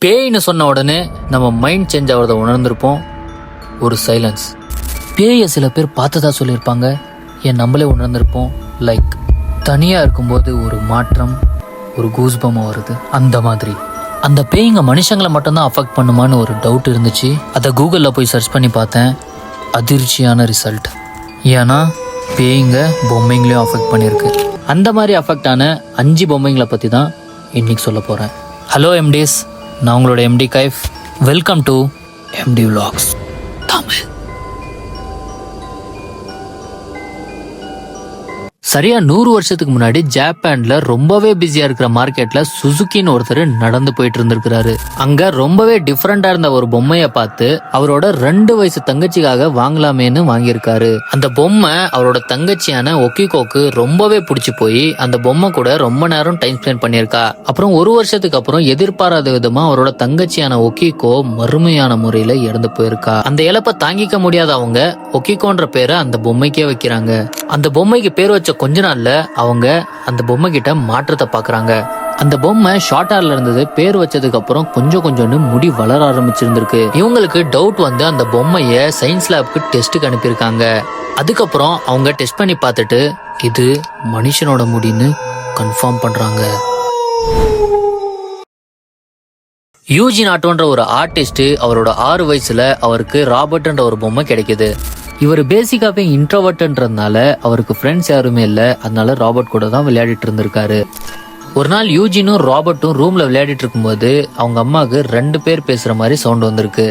பேய்னு சொன்ன உடனே நம்ம மைண்ட் சேஞ்ச் ஆகிறத உணர்ந்திருப்போம். ஒரு சைலன்ஸ். பேயை சில பேர் பார்த்ததா சொல்லியிருப்பாங்க, ஏன் நம்மளே உணர்ந்திருப்போம். லைக் தனியாக இருக்கும்போது ஒரு மாற்றம், ஒரு கூஸ்பமாக வருது. அந்த மாதிரி அந்த பேய்ங்க மனுஷங்களை மட்டும்தான் அஃபெக்ட் பண்ணுமான்னு ஒரு டவுட் இருந்துச்சு. அதை கூகுளில் போய் சர்ச் பண்ணி பார்த்தேன். அதிர்ச்சியான ரிசல்ட். ஏன்னா பேய்ங்க பொம்மைங்களையும் அஃபெக்ட் பண்ணியிருக்கு. அந்த மாதிரி அஃபெக்ட் ஆன 5 பொம்மைங்களை பற்றி தான் இன்னைக்கு சொல்ல போகிறேன். ஹலோ எம்டிஸ், நான் உங்களோட MT Kaif. Welcome to MT vlogs Tamil. சரியா 100 வருஷத்துக்கு முன்னாடி ஜப்பான்ல ரொம்பவே பிஸியா இருக்கிற மார்க்கெட்ல சுசுகின்னு ஒருத்தர் நடந்து போயிட்டு இருந்திருக்கிறாரு. அங்க ரொம்பவே டிஃபரெண்டா இருந்த ஒரு பொம்மையை பார்த்து அவரோட 2 வயசு தங்கச்சிக்காக வாங்கலாமேன்னு வாங்கியிருக்காரு. அந்த பொம்மை அவரோட தங்கச்சியான ஒக்கிகோக்கு ரொம்பவே பிடிச்சி போய் அந்த பொம்மை கூட ரொம்ப நேரம் டைம் ஸ்பெண்ட் பண்ணியிருக்கா. அப்புறம் 1 வருஷத்துக்கு அப்புறம் எதிர்பாராத விதமா அவரோட தங்கச்சியான ஒக்கிகோ மறுமையான முறையில இறந்து போயிருக்கா. அந்த இழப்பை தாங்கிக்க முடியாத அவங்க ஒக்கிகோன்ற பேரை அந்த பொம்மைக்கே வைக்கிறாங்க. அந்த பொம்மைக்கு பேர் வச்ச கொஞ்ச நாள்ல அவங்க அந்த பொம்மை கிட்ட மாற்றத்தை பாக்குறாங்க. அந்த பொம்மை ஷார்ட் ஹேர்ல இருந்தது. பேர் வச்சதுக்கு அப்புறம் கொஞ்சம் கொஞ்சம்னு முடி வளர ஆரம்பிச்சிருந்திருக்கு. இவங்களுக்கு டவுட் வந்து அந்த பொம்மைய சயின்ஸ் லேப்க்கு டெஸ்ட்டுக்கு அனுப்பியிருக்காங்க. அதுக்கப்புறம் அவங்க டெஸ்ட் பண்ணி பார்த்துட்டு இது மனுஷனோட முடின்னு கன்ஃபார்ம் பண்றாங்க. யூஜி நாட்டோன்ற ஒரு ஆர்டிஸ்ட் அவரோட 6 வயசுல அவருக்கு ராபர்ட்ன்ற ஒரு பொம்மை கிடைக்குது. இவர் பேசிக்காவே இன்ட்ரோவர்ட்ன்றதுனால அவருக்கு ஃப்ரெண்ட்ஸ் யாருமே இல்லை. அதனால ராபர்ட் கூட தான் விளையாடிட்டு இருந்திருக்காரு. ஒரு நாள் யூஜினும் ராபர்ட்டும் ரூம்ல விளையாடிட்டு இருக்கும்போது அவங்க அம்மாவுக்கு 2 பேர் பேசுற மாதிரி சவுண்ட் வந்திருக்கு.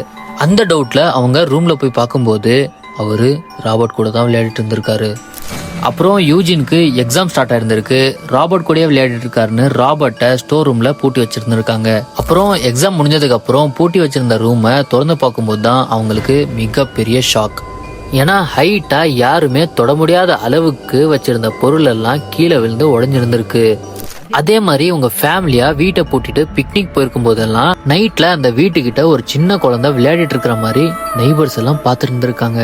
அந்த டவுட்ல அவங்க ரூம்ல போய் பார்க்கும்போது அவரு ராபர்ட் கூட தான் விளையாடிட்டு இருந்திருக்காரு. அப்புறம் யூஜினுக்கு எக்ஸாம் ஸ்டார்ட் ஆயிருந்திருக்கு. ராபர்ட் கூடயே விளையாடிட்டு இருக்காருன்னு ராபர்ட்டை ஸ்டோர் ரூம்ல பூட்டி வச்சிருந்திருக்காங்க. அப்புறம் எக்ஸாம் முடிஞ்சதுக்கு அப்புறம் பூட்டி வச்சிருந்த ரூமை திறந்து பார்க்கும்போது தான் அவங்களுக்கு மிகப்பெரிய ஷாக். ஏன்னா ஹைட்டா யாருமே தொட முடியாத அளவுக்கு வச்சிருந்த பொருள் எல்லாம் கீழே விழுந்து உடைஞ்சிருந்திருக்கு. அதே மாதிரி உங்க ஃபேமிலியா வீட்டை பூட்டிட்டு பிக்னிக் போயிருக்கும் போதெல்லாம் நைட்ல அந்த வீட்டுக்கிட்ட ஒரு சின்ன குழந்தை விளையாடிட்டு இருக்கிற மாதிரி நெய்பர்ஸ் எல்லாம் பார்த்துட்டு இருந்திருக்காங்க.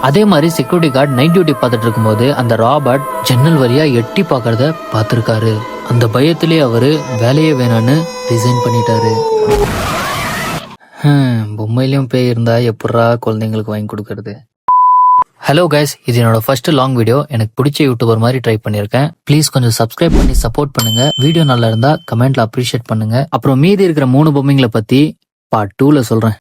அதே மாதிரி செக்யூரிட்டி கார்டு நைட் டியூட்டி பார்த்துட்டு இருக்கும்போது அந்த ராபர்ட் ஜன்னல் வழியா எட்டி பார்க்கறத பார்த்துருக்காரு. அந்த பயத்திலேயே அவரு வேலையே வேணான்னு ரிசைன் பண்ணிட்டாரு. பொம்மையிலையும் பேய் இருந்தா எப்படா குழந்தைங்களுக்கு வாங்கி கொடுக்கறது. ஹலோ கைஸ், இது என்னோட ஃபர்ஸ்ட் லாங் வீடியோ. எனக்கு பிடிச்ச யூடியூபர் மாதிரி ட்ரை பண்ணியிருக்கேன். ப்ளீஸ் கொஞ்சம் சப்ஸ்கிரைப் பண்ணி சப்போர்ட் பண்ணுங்க. வீடியோ நல்லா இருந்தா கமெண்ட்ல அப்ரிஷியேட் பண்ணுங்க. அப்புறம் மீதி இருக்கிற 3 பொம்மைங்களை பத்தி பார்ட் 2ல சொல்றேன்.